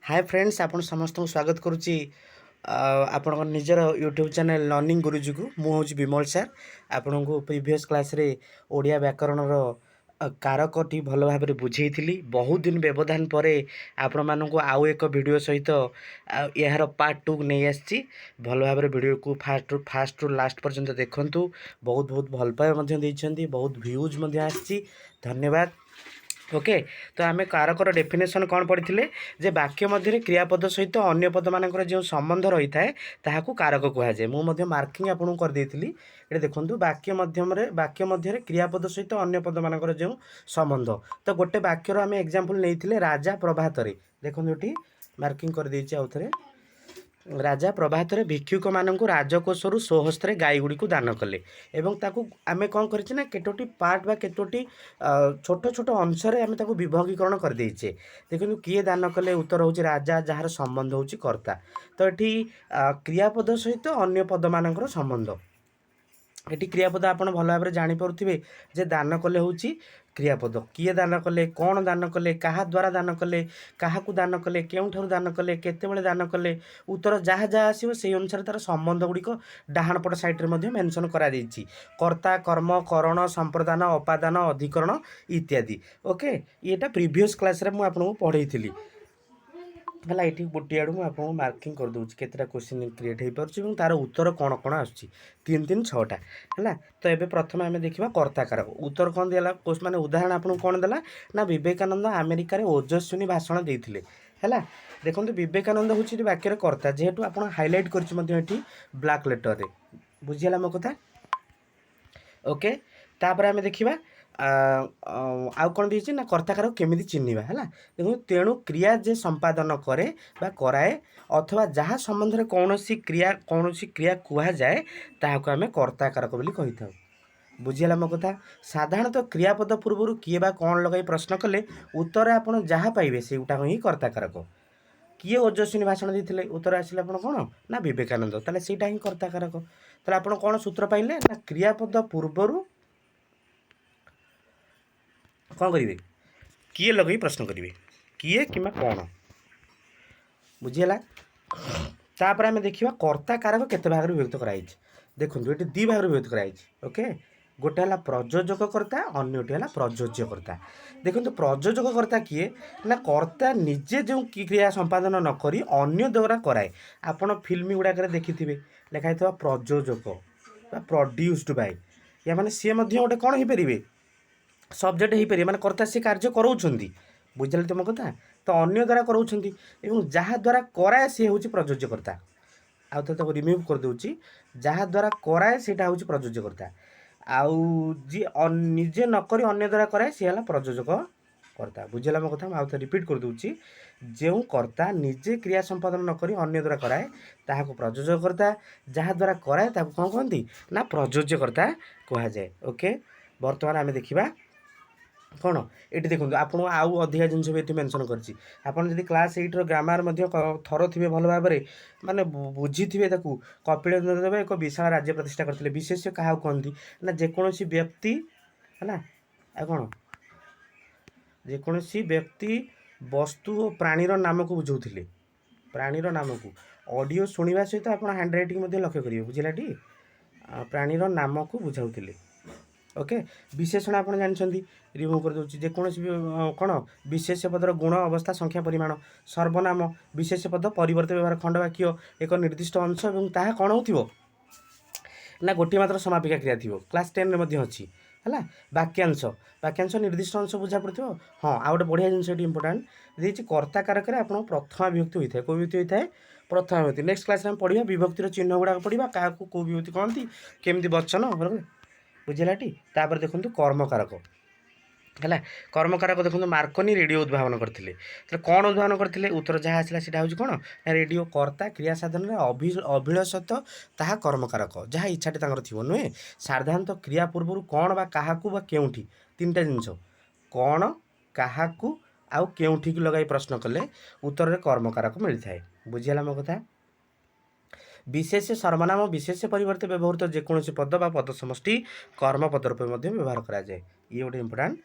Hi friends आपण समस्त स्वागत करुच्ची आपण निजर यूट्यूब चैनल लर्निंग गुरुजी को मुझे विमल सार आपण को प्रीवियस क्लास रे ओडिया व्याकरण कारकटी भल भाव में बुझे बहुत दिन व्यवधान पर आपण मानक आउ एक वीडियो सहित यार पार्ट 2 नहीं आसी भल भाव में वीडियो को फास्ट रु लास्ट पर्यंत देखु बहुत बहुत भल पाए बहुत व्यूज आसी धन्यवाद। ओके तो आम कारकर डेफिनेशन कौन पढ़ी जे वाक्य मध्य क्रियापद सहित अन्य पद मानकर जो संबंध रही है ताकू कारक कहुए मुझे मार्किंग आपको करदेली ये देखो वाक्य मध्य क्रियापद सहित अन्य पद मानकर जो संबंध तो गोटे वाक्यर आम एग्जांपल नहीं राजा प्रभात देखो ये मार्किंग कर आउ थे राजा प्रभात भिक्षुक मानक राजकोषर स्वहस्ते गाई गुड़ी को दान कले एवं ताकू आमे कौन करें केतोटी पार्ट बा केतोटी छोट छोट अंश आम विभगीकरण कर देचे देखो किए दान कले उत्तर हूँ राजा जार संबंध हूँ कर्ता तो ये क्रियापद सहित अन्य पद मानकर संबंध ये क्रियापद आप भल भाव में जापे जे दान कले हूँ क्रियापद किए दान कले कौन दान कले क्या द्वारा दान कले क्या दान कले क्यों दान कले केतेबेले दान कले उत्तर जहाँ जहाँ आसो से अनुसार तार संबंध गुड़िक डाहाण पट सैड्रे मेंशन करा कर्ता कर्म करण संप्रदान अपादान अधिकरण इत्यादि। ओके ये प्रीवियस क्लास रे मुझे पढ़ई थी है ये गोटे आड़ मुझे मार्किंग करदे केतटा क्वेश्चन क्रिएट हो पार्छ तार उत्तर कौन कौन आसूँ 3 3 6टा है। तो ये प्रथम आम देखा कर्ताकार उत्तर कौन दिला माने उदाहरण आपको कौन देला ना विवेकानंद अमेरिकार ओजस्विनी भाषण देते है। देखो विवेकानंद हूँ वाक्यर कर्ता जेहेतु आप हाइलाइट कर ब्लैक लेटर रे बुझीगला मो कथा। ओके तापर आम देखा आउ कौन देती ना कर्ताकार केमी चिन्हवा है देखो तेणु क्रिया जे संपादन करे बा कराए अथवा जहाँ संबंध में कौन क्रिया कहुए ताकू आम कर्ताकारक बोली कही था बुझीगला मो कथा। साधारणतः क्रियापद पूर्व किए बा कौन लगे प्रश्न कले उत्तर आप जहाँ पाइबे से ही कर्ताकारक किए ओजस्विनी भाषण देते उत्तर आसिले आप कौन ना विवेकानंद ताले सेटा ही कर्ताकारक ताले आप कौन सूत्र पाइले ना क्रियापद पूर्वर कौन करेंगे किए लगे प्रश्न करेंगे किए कि कौन बुझीगला। तापर आम देखा कर्ता कारक केते भाग में विभक्त कराई देखो ये 2 भाग में विभक्त कराई। ओके गोटे है प्रयोजक कर्ता अन्यटी है प्रयोज्यकर्ता। देखो प्रयोजकर्ता किए ना कर्ता निजे जो क्रिया संपादन न करी अन्य द्वारा कराए आपण फिल्म गुड़ाक देखि लिखाई प्रयोजक प्रोड्यूस्ड बाय या माने सी गोटे कौन हो पारे सब्जेक्ट हो पारे माने कर्ता से कार्य कराउछंती बुझल तुम कथा तो अन्य द्वारा कराउछंती एवं जहाँ द्वारा कराए सी हूँ प्रयोज्यकर्ता आउ तो रिमूव कर दूची जहाँ द्वारा कराए सेटा हूँ प्रयोज्यकर्ता आउ जी निजे नक अन्य द्वारा कराए सी है प्रयोजक कर्ता बुझेगा मो कथा आउ तो रिपीट कर दूची जो कर्ता निजे क्रिया संपादन नक अन्य द्वारा कराए ताकू प्रयोजक कर्ता जहाँ द्वारा कराए ताकू कौन कहती ना प्रयोज्यकर्ता कह जाए। ओके बर्तमान आम देखा कौन ये देखो आपको आउ अधिका जिन भी मेनसन कर क्लास 8 ग्रामर थर थे भल भाव में माने बुझी थे कपिलेन्द्र देव एक विशाल राज्य प्रतिष्ठा करते विशेष क्या कहती ना जेकोसी व्यक्ति है कौन जेकोसी व्यक्ति वस्तु और प्राणीर नाम को बुझाऊे प्राणीर नाम को ऑडियो शुणा सहित आप हैंड रईटिंग लक्ष्य करेंगे बुझेगा प्राणीर नाम को बुझाऊे। ओके विशेषण आप जानते रिमूव कर दूसरी जेकोसी कौन विशेष पदर गुण अवस्था संख्या परिमाण सर्वनाम विशेष पद परिवर्त व्यवहार खंडवाक्य एक निर्दिष्ट अंश और ताहा कौन हो ना गोटे मात्र समापिका क्रिया थी क्लास 10 में अच्छी है वाक्यांश वाक्यांश निर्दिष्ट अंश बुझा पड़ो हाँ आ गए बढ़िया जिन इंपोर्टाट देखिए कर्ता कारक आप प्रथमा विभक्ति होता है कौ विभक्ति होता है प्रथमा विभक्ति। नेक्स्ट क्लास में पढ़ा विभक्तिर चिन्ह गुड़ाक पढ़ा क्या कौ विभक्ति कहती केमती वचन बुझेगाटी। तापर देखो कर्मकारक है कर्मकारक देखो मार्कनी रेडियो उद्भावन करते तो कौन उद्भावन करते उत्तर जहाँ आसला सीटा हूँ कौन रेडियो कर्ता क्रिया साधन अभिलषत ताहा कर्मकारक जहाँ इच्छाटी थी नुहे साधारणतः क्रिया पूर्व कौन बा क्या केउठी 3टा जिनस कौन क्या आउ केउठी लगे प्रश्न कले उत्तर में कर्मकारक मिलता है बुझीगला मो कथा। विशेष सर्वनाम विशेष परिवर्ते व्यवहृत जेकोसी पद बा पद समष्टि कर्मपद रूप में व्यवहार कराए ये गोटे इंपोर्टाट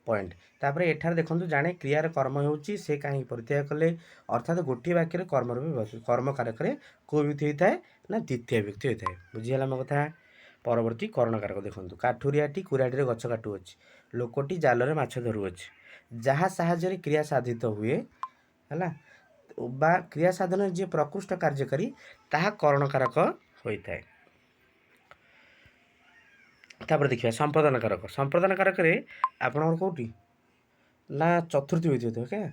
पॉइंट तापर एठार देखो जाने क्रियार कर्म होउची से कहीं परित्याग कले अर्थात गोटे वाक्य कर्म रूपे कर्म कारक को व्यक्ति होता है ना द्वितीय व्यक्ति होता है बुझीगला मो कथा परवर्ती करण कारक देखो काठुरियाटी कुराड़ी गछ काटुअछि लोकटी जाल माछ धरुअछि जहाँ साहाय्य क्रिया साधित हुए है बा क्रिया साधन जी प्रकृष्ट कार्यकारी ताहा करण कारक होता है तापर देखिए संप्रदान कारक आपणकर कौटी ना चतुर्थी होती क्या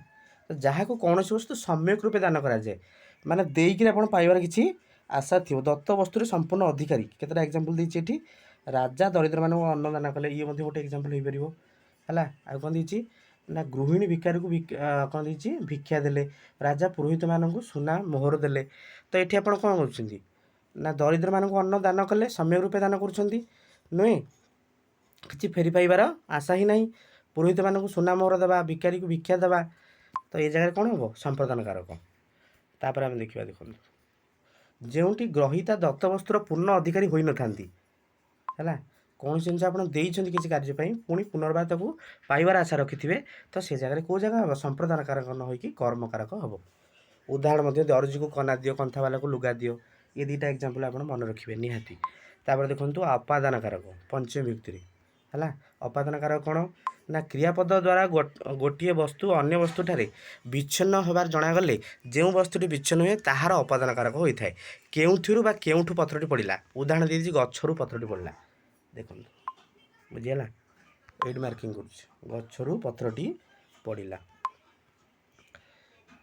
तो जहाँ को कौन वस्तु सम्यक रूपे दान कराए माने देकी आप पाइबार किसी आशा थी दत्त वस्तु संपूर्ण अधिकारी केतटा एग्जांपल देती राजा दरिद्र मान अन्न दान कले ये गोटे एग्जांपल हो पार है आ कौन देती ना गृहिणी भिकारी को कौन देती भिक्षा देले राजा पुरोहित मानक सुना मोहर देले तो ये आप कौन कर ना दरिद्र मानक अन्न दान कले सम्यक रूपे दान कर नुहे किसी फेरी पाइबार आशा ही नहीं पुरोहित मानक सुना मोहर देवा भिकारी को भिक्षा देवा तो ये जगह कौन हम संप्रदान कारक तापर आम देखा देखो जोटी ग्रहीता दत्त वस्तुर पूर्ण अधिकारी होई न थांती है कौन जिन आप किसी कार्यपाई पुणी पुनर्बार ताक पाइबार आशा रखिथे तो से जगह कौ जगह हम संप्रदान कारक न होगी कर्म कारक हम उदाहरण दर्जी को कना दियो कंथा वाला को लुगा दियो ये दुटा एग्जांपल आप मन रखिए निहाती तापर देखो अपादान कारक पंचम व्यक्ति है अपादान कारक कौन ना क्रियापद द्वारा गोटे वस्तु अन्य वस्तु ठारे विच्छिन्न होबार जनागले जो वस्तुटी विच्छिन्न हुए ताहार अपादान कारक होता है केउठू बा केउठू पथरटी पड़ा उदाहरण दीजिए गच्छरू पथरटी पड़ा देखो बुझीगला ये मार्किंग कर पथरटी पड़ा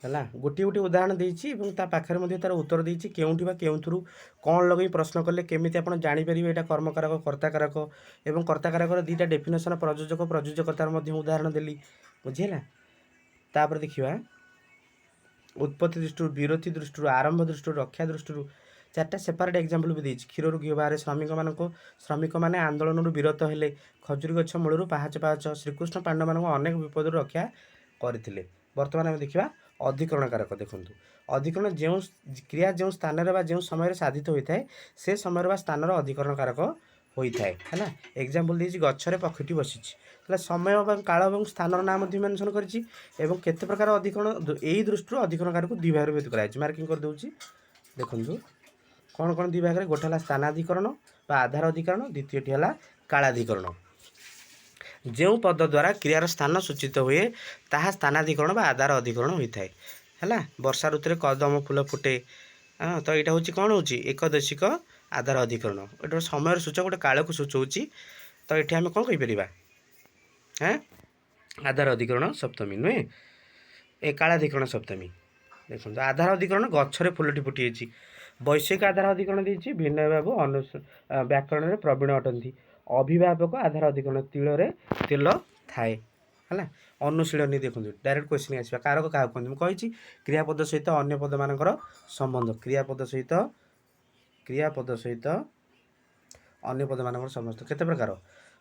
है गोटे गोटे उदाहरण देती पाखे तार उत्तर देती केउठी बा केउठू कौन लगे प्रश्न कले केमी आप जापर यहाँ कर्मकारक कर्ताकारक और कर्ताकारक दुईटा डेफिनेसन प्रयोजक प्रयोजकतार उदाहरण देली बुझीगला तापर देखा उत्पत्ति दृष्टि विरति दृष्टि आरंभ दृष्टि रक्षा दृष्टि चार्टा सेपरेट एग्जांपल भी देती क्षीर घी बाहर श्रमिक मैंने आंदोलन विरत हेले खजुरी गछ मूलर पाहाच पाहाच श्रीकृष्ण पांडव मान अनेक विपद रक्षा करते बर्तमान आम देखा अधिकरण कारक देखो अधिकरण जो क्रिया जो स्थान जो समय साधित होता है से समय स्थान अधिकरण कारक होता है एग्जांपल दी गच्छरे पक्षीटी बसी समय काल और स्थान नाम मेनसन कर प्रकार अधिकरण यही दृष्टि अधिकरण कारक दुई भाग भेद कराई मार्किंग कर दूसरी देखो कौन कौन दुई भाग गोटे है स्थानाधिकरण आधार अधिकरण द्वितीयटी है कालाधिकरण जो पद द्वारा क्रियार स्थान सूचित हुए ताहा स्थानाधिकरण बा आधार अधिकरण होता है वर्षा ऋतु कदम फूल फुटे हाँ तो यहाँ हूँ कौन हो एकदशिक आधार अधिकरण ये समय सूचक गोटे काल को सूचौची तो ये आम कौन कहीपर हाँ आधार अधिकरण सप्तमी नुहे ए कालाधिकरण सप्तमी देखो आधार अधिकरण गच्छरे फुलटी फुटी वैषयिक आधार अधिकरण देती भिन्न बाबू व्याकरण में प्रवीण अटंती अभिभावक आधार अधिकरण तिल तेल थाए है अनुशीलनी देखो डायरेक्ट क्वेश्चन आसवा कारक क्या कहते मुझे क्रियापद सहित अन्य पद मानकर संबंध क्रियापद सहित अन्य पद मानकर समस्त केते प्रकार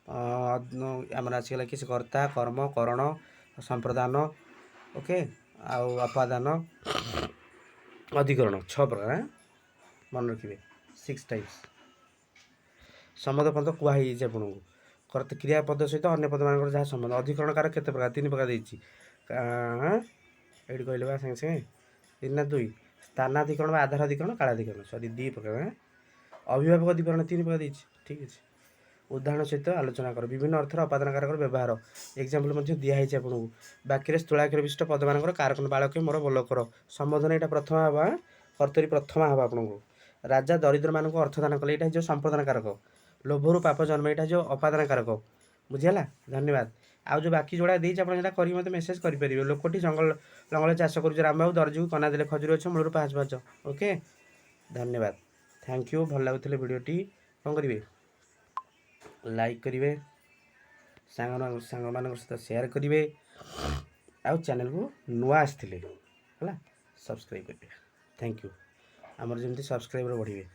आम आसगला कि कर्ता कर्म करण संप्रदान ओके आउ अपादान अधिकरण 6 प्रकार मन रखिए 6 टाइप्स संबंध पद कहुई आपको कर्त क्रियापद सहित अन्य पद मान जहाँ संबंध अधिकरण कार केते प्रकार 3 प्रकार देती ये कहले बा संगे संगे 3 ना 2 स्थानाधिकरण आधार अधिकरण कालाधिकरण सॉरी 2 प्रकार अभिभावक अधिकरण 3 प्रकार देती ठीक है उदाहरण सहित आलोचना कर विभिन्न अर्थर अपादान कारक व्यवहार एग्जांपल दिखाई आपको बाक्य स्थूलाक्षर विशिष्ट पद मान कारक बालक मोर बोल कर संबोधन यहाँ प्रथम हाँ कर्तरी प्रथम हाँ आपको राजा दरिद्र मानक अर्थदान कले यहाँ जो संप्रदान कारक लोभरु पाप जन्म यहाँ जो अपादान कारक बुझीगला धन्यवाद आउ जो बाकी जोड़ा देती आप कर मत मेसेज करेंगे लोकटी जंगल लंगल चाष कर राम बाबू दर्जी को कना देले खजुरी अच्छे मूलर पाँच पाँच ओके धन्यवाद थैंक यू भल लगुले भिडटी कौन करेंगे लाइक करेंगे सांग मान सहित शेयर करेंगे आउ चैनल को नुआ आसते है सब्सक्राइब करेंगे थैंक यू आमर जमी सब्सक्राइबर बढ़े